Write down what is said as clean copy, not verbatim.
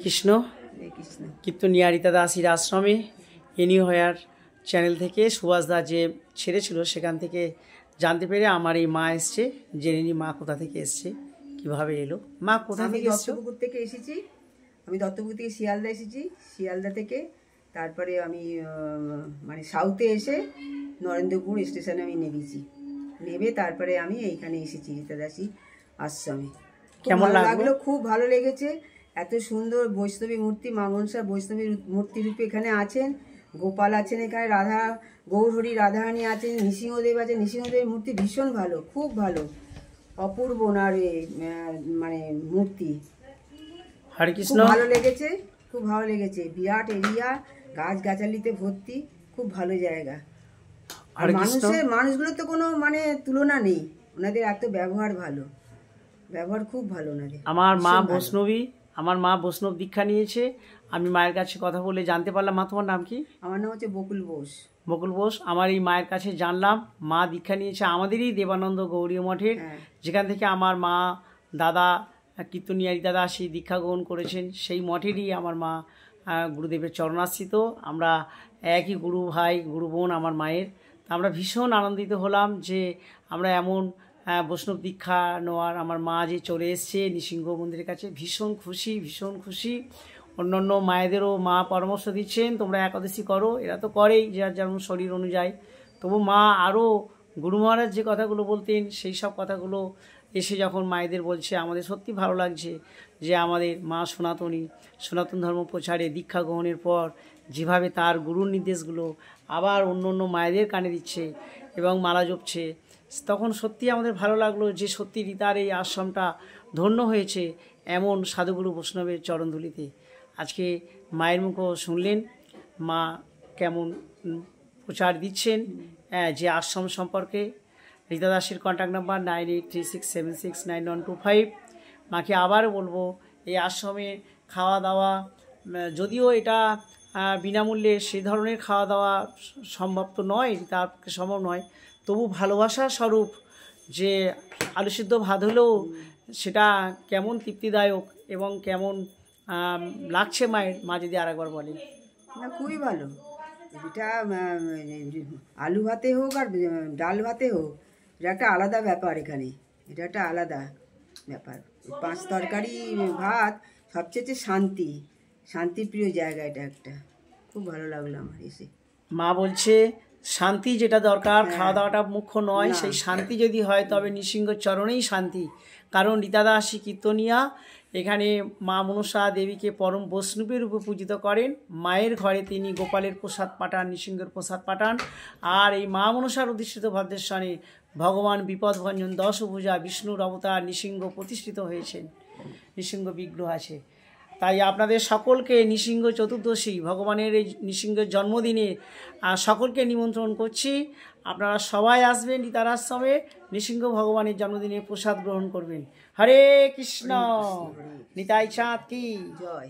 কৃষ্ণ কীর্তনিয়া রীতা দাসীর আশ্রমে এনিহয়ার চ্যানেল থেকে সুভাষ দা যে ছেড়েছিল সেখান থেকে জানতে পেরে আমার এই মা এসছে। জেনে নি মা কোথা থেকে এসছে, কিভাবে এলো। মা কোথা থেকে? দত্তপুকুর থেকে এসেছি আমি। দত্তপুকুর থেকে শিয়ালদা এসেছি। শিয়ালদা থেকে তারপরে আমি মানে সাউথে এসে নরেন্দ্রপুর স্টেশনে আমি নেমেছি। নেমে তারপরে আমি এইখানে এসেছি রীতা দাসী আশ্রমে। কেমন লাগলো? খুব ভালো লেগেছে। এত সুন্দর বৈষ্ণবী মূর্তি, মা মনসা বৈষ্ণবী মূর্তি রূপে এখানে আছেন। গোপাল আছেন এখানে, রাধা গৌরহরি রাধারানী আছেন, নৃসিংহদেব আছেন। নৃসিংহদেবের মূর্তি ভীষণ ভালো, খুব ভালো, অপূর্ব ওনার মানে মূর্তি। হরে কৃষ্ণ। ভালো লেগেছে, খুব ভালো লেগেছে। বিরাট এরিয়া, গাছগাছালিতে ভর্তি, খুব ভালো জায়গা। আর মানুষগুলোর তো কোনো মানে তুলনা নেই। ওনাদের এত ব্যবহার ভালো, ব্যবহার খুব ভালো ওনাদের। আমার মা বৈষ্ণবী, আমার মা বৈষ্ণব দীক্ষা নিয়েছে। আমি মায়ের কাছে কথা বলে জানতে পারলাম। মা তোমার নাম কি? আমার নাম হচ্ছে বকুল বোস। বকুল বোস। আমার এই মায়ের কাছে জানলাম মা দীক্ষা নিয়েছে আমাদেরই দেবানন্দ গৌরী মঠের, যেখান থেকে আমার মা দাদা কীর্তনিয়া রীতা দাসী দীক্ষা গ্রহণ করেছেন। সেই মঠেরই আমার মা গুরুদেবের চরণাশ্রিত। আমরা একই গুরু ভাই, গুরু বোন আমার মায়ের। আমরা ভীষণ আনন্দিত হলাম যে আমরা এমন বৈষ্ণব দীক্ষা নেওয়ার আমার মা যে চলে এসছে নৃসিংহ মন্দিরের কাছে। ভীষণ খুশি, ভীষণ খুশি। অন্যান্য মায়েদেরও মা পরামর্শ দিচ্ছেন তোমরা একাদশী করো। এরা তো করেই যার যেমন শরীর অনুযায়ী। তবু মা আরও গুরু মহারাজ যে কথাগুলো বলতেন সেই সব কথাগুলো এসে যখন মায়েদের বলছে, আমাদের সত্যি ভালো লাগছে যে আমাদের মা সনাতন ধর্ম প্রচারে দীক্ষা গ্রহণের পর যেভাবে তার গুরুর নির্দেশগুলো আবার অন্য অন্য মায়েদের কানে দিচ্ছে এবং মালা জপছে, তখন সত্যি আমাদের ভালো লাগলো যে সত্যি রীতার এই আশ্রমটা ধন্য হয়েছে এমন সাধুগুরু বৈষ্ণবের চরণধুলিতে। আজকে মায়ের মুখও শুনলেন মা কেমন প্রচার দিচ্ছেন যে আশ্রম সম্পর্কে। রীতা দাসের কন্ট্যাক্ট নাম্বার 9836769125। মাকে আবার বলবো এই আশ্রমে খাওয়া দাওয়া, যদিও এটা বিনামূল্যে সে ধরনের খাওয়া দাওয়া সম্ভব তো নয়, তার পক্ষে সম্ভব নয়, তবু ভালোবাসার স্বরূপ যে আলু সিদ্ধ ভাত হলেও সেটা কেমন তৃপ্তিদায়ক এবং কেমন লাগছে মায়ের, মা যদি আরেকবার বলেন। না, খুবই ভালো। এটা আলু ভাতে হোক আর ডাল ভাতে হোক, এটা একটা আলাদা ব্যাপার। এখানে এটা একটা আলাদা ব্যাপার। 5 তরকারি ভাত সবচেয়ে শান্তিপ্রিয় জায়গা। এটা একটা খুব ভালো লাগলো আমার এসে। মা বলছে শান্তি যেটা দরকার, খাওয়া দাওয়াটা মুখ্য নয়। সেই শান্তি যদি হয় তবে নৃসিংহ চরণেই শান্তি। কারণ রীতা দাসী কীর্তনিয়া এখানে মা মনসা দেবীকে পরম বৈষ্ণবের রূপে পূজিত করেন। মায়ের ঘরে তিনি গোপালের প্রসাদ পাঠান, নৃসিংহের প্রসাদ পাঠান। আর এই মা মনসার অধিষ্ঠিত ভদ্রেশ্বরে ভগবান বিপদভঞ্জন দশভুজা বিষ্ণুর অবতার নৃসিংহ প্রতিষ্ঠিত হয়েছেন, নৃসিংহ বিগ্রহ আছে। তাই আপনাদের সকলকে নৃসিংহ চতুর্দশী ভগবানের এই নৃসিংহের জন্মদিনে সকলকে নিমন্ত্রণ করছি। আপনারা সবাই আসবেন রীতার আশ্রমে, নৃসিংহ ভগবানের জন্মদিনে প্রসাদ গ্রহণ করবেন। হরে কৃষ্ণ। নিতাই চাঁদ কি জয়।